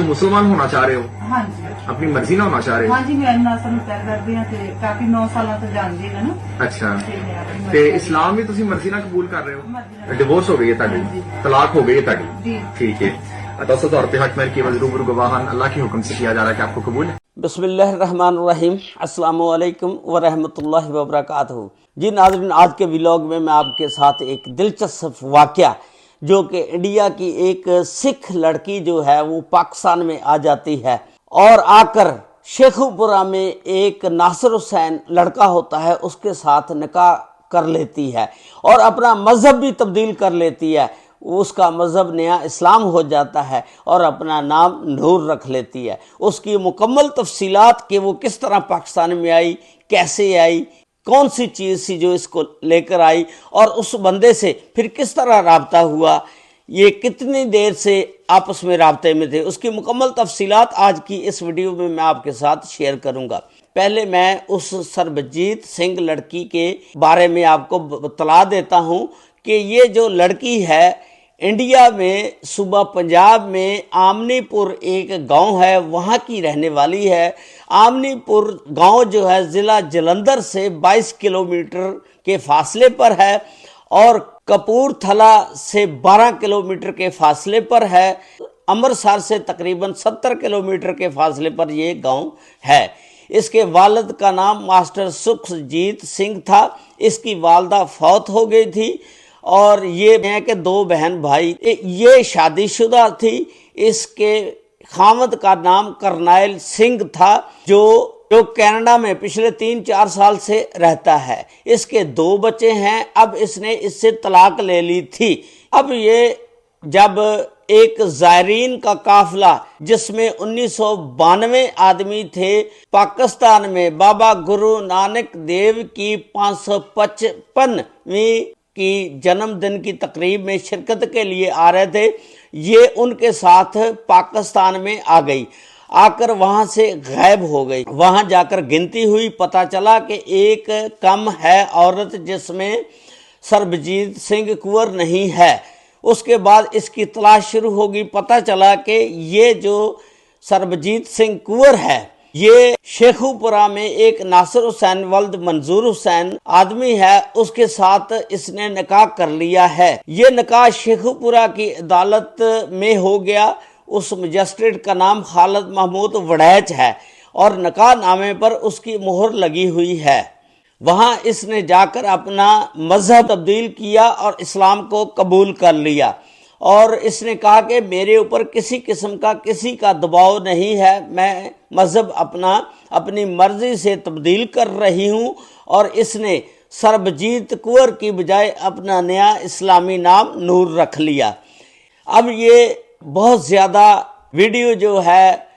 मुसलमान होना चाह रहे हो? हाँ जी अपनी मर्जी ना होना चाह रहे हो? हाँ जी मैं नਸल ਨੂੰ ਤੈਅ ਕਰਦੀ ਹਾਂ ਤੇ ਕਾਫੀ 9 ਸਾਲਾਂ ਤੋਂ ਜਾਣਦੀ ਹਾਂ ਨਾ ਅੱਛਾ ਤੇ ਮੈਂ ਆਪਣੀ ਤੇ ਮਰਜ਼ੀ ਇਸਲਾਮ ਵੀ ਤੁਸੀਂ ਮਰਜ਼ੀ ਨਾਲ ਕਬੂਲ ਕਰ ਰਹੇ ਹੋ? ਮਰਜ਼ੀ ਨਾਲ। ਡਿਵੋਰਸ ਹੋ ਗਈ ਹੈ ਤੁਹਾਡੀ? ਹਾਂਜੀ। ਤਲਾਕ ਹੋ ਗਈ ਹੈ ਤੁਹਾਡੀ? जी ठीक है। दोस्तों तौर पे हक मेरे केवल रूबरू गवाहन अल्लाह के हुक्म से किया जा रहा है कि आपको कबूल है? बिस्मिल्लाहिर्रहमानिर्रहीम, अस्सलामु अलैकुम व रहमतुल्लाहि व बरकातहू। जी नाज़रीन, आज के व्लॉग में मैं आपके साथ एक दिलचस्प वाक़या जो कि इंडिया की एक सिख लड़की जो है वो पाकिस्तान में आ जाती है और आकर शेखुपुरा में एक नासिर हुसैन लड़का होता है उसके साथ निकाह कर लेती है और अपना मज़हब भी तब्दील कर लेती है। उसका मज़हब नया इस्लाम हो जाता है और अपना नाम नूर रख लेती है। उसकी मुकम्मल तफसीलात कि वो किस तरह पाकिस्तान में आई, कैसे आई, कौन सी चीज़ थी जो इसको लेकर आई और उस बंदे से फिर किस तरह राब्ता हुआ, ये कितनी देर से आपस में राब्ते में थे, उसकी मुकम्मल तफसीलात आज की इस वीडियो में मैं आपके साथ शेयर करूंगा। पहले मैं उस सरबजीत सिंह लड़की के बारे में आपको बतला देता हूं कि ये जो लड़की है इंडिया में सूबा पंजाब में आमनीपुर एक गांव है, वहाँ की रहने वाली है। आमनीपुर गांव जो है ज़िला जलंधर से 22 किलोमीटर के फासले पर है और कपूरथला से 12 किलोमीटर के फासले पर है। अमृतसर से तकरीबन 70 किलोमीटर के फासले पर ये गांव है। इसके वालिद का नाम मास्टर सुखजीत सिंह था। इसकी वालदा फौत हो गई थी और ये हैं कि 2 बहन भाई। ये शादीशुदा थी। इसके खामद का नाम करनाइल सिंह था जो कनाडा में पिछले 3-4 साल से रहता है। इसके 2 बच्चे हैं। अब इसने इससे तलाक ले ली थी। अब ये जब एक ज़ायरीन का काफिला जिसमें 1992 आदमी थे पाकिस्तान में बाबा गुरु नानक देव की 555वीं की जन्मदिन की तकरीब में शिरकत के लिए आ रहे थे, ये उनके साथ पाकिस्तान में आ गई। आकर वहां से गायब हो गई। वहां जाकर गिनती हुई, पता चला कि एक कम है औरत जिसमें सरबजीत सिंह कुंवर नहीं है। उसके बाद इसकी तलाश शुरू होगी। पता चला कि ये जो सरबजीत सिंह कुंवर है ये शेखुपुरा में एक नासिर हुसैन वल्द मंजूर हुसैन आदमी है, उसके साथ इसने निकाह कर लिया है। ये निकाह शेखुपुरा की अदालत में हो गया। उस मजिस्ट्रेट का नाम खालिद महमूद वड़ैच है और निकाह नामे पर उसकी मोहर लगी हुई है। वहां इसने जाकर अपना मजहब तब्दील किया और इस्लाम को कबूल कर लिया और इसने कहा कि मेरे ऊपर किसी किस्म का किसी का दबाव नहीं है, मैं मजहब अपनी मर्जी से तब्दील कर रही हूं। और इसने सरबजीत कुंवर की बजाय अपना नया इस्लामी नाम नूर रख लिया। अब ये बहुत ज़्यादा वीडियो जो है,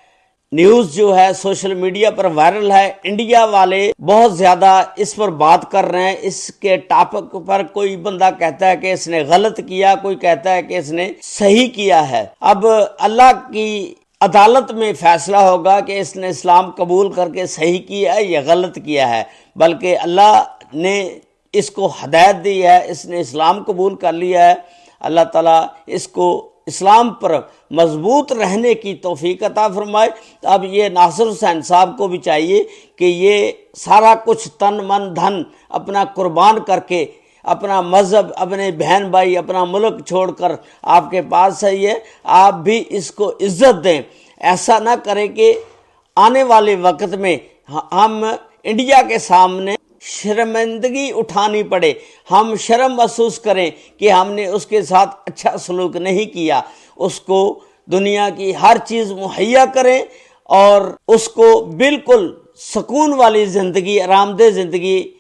न्यूज़ जो है सोशल मीडिया पर वायरल है। इंडिया वाले बहुत ज़्यादा इस पर बात कर रहे हैं। इसके टॉपिक पर कोई बंदा कहता है कि इसने गलत किया, कोई कहता है कि इसने सही किया है। अब अल्लाह की अदालत में फैसला होगा कि इसने इस्लाम कबूल करके सही किया है या गलत किया है। बल्कि अल्लाह ने इसको हदायत दी है, इसने इस्लाम कबूल कर लिया है। अल्लाह ताला इसको इस्लाम पर मजबूत रहने की तौफीक अता फरमाए। अब ये नासिर हुसैन साहब को भी चाहिए कि ये सारा कुछ तन मन धन अपना कुर्बान करके अपना मज़हब, अपने बहन भाई, अपना मुल्क छोड़कर आपके पास है ये, आप भी इसको इज्जत दें। ऐसा ना करें कि आने वाले वक्त में हम इंडिया के सामने शर्मिंदगी उठानी पड़े, हम शर्म महसूस करें कि हमने उसके साथ अच्छा सलूक नहीं किया। उसको दुनिया की हर चीज़ मुहैया करें और उसको बिल्कुल सुकून वाली ज़िंदगी, आरामदेह ज़िंदगी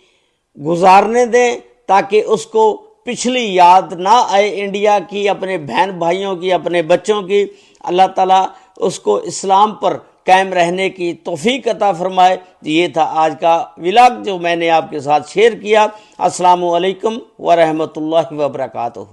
गुजारने दें ताकि उसको पिछली याद ना आए इंडिया की, अपने बहन भाइयों की, अपने बच्चों की। अल्लाह ताला उसको इस्लाम पर कायम रहने की तौफीक अता फरमाए। ये था आज का व्लॉग जो मैंने आपके साथ शेयर किया। अस्सलामु अलैकुम व रहमतुल्लाहि व बरकातहू।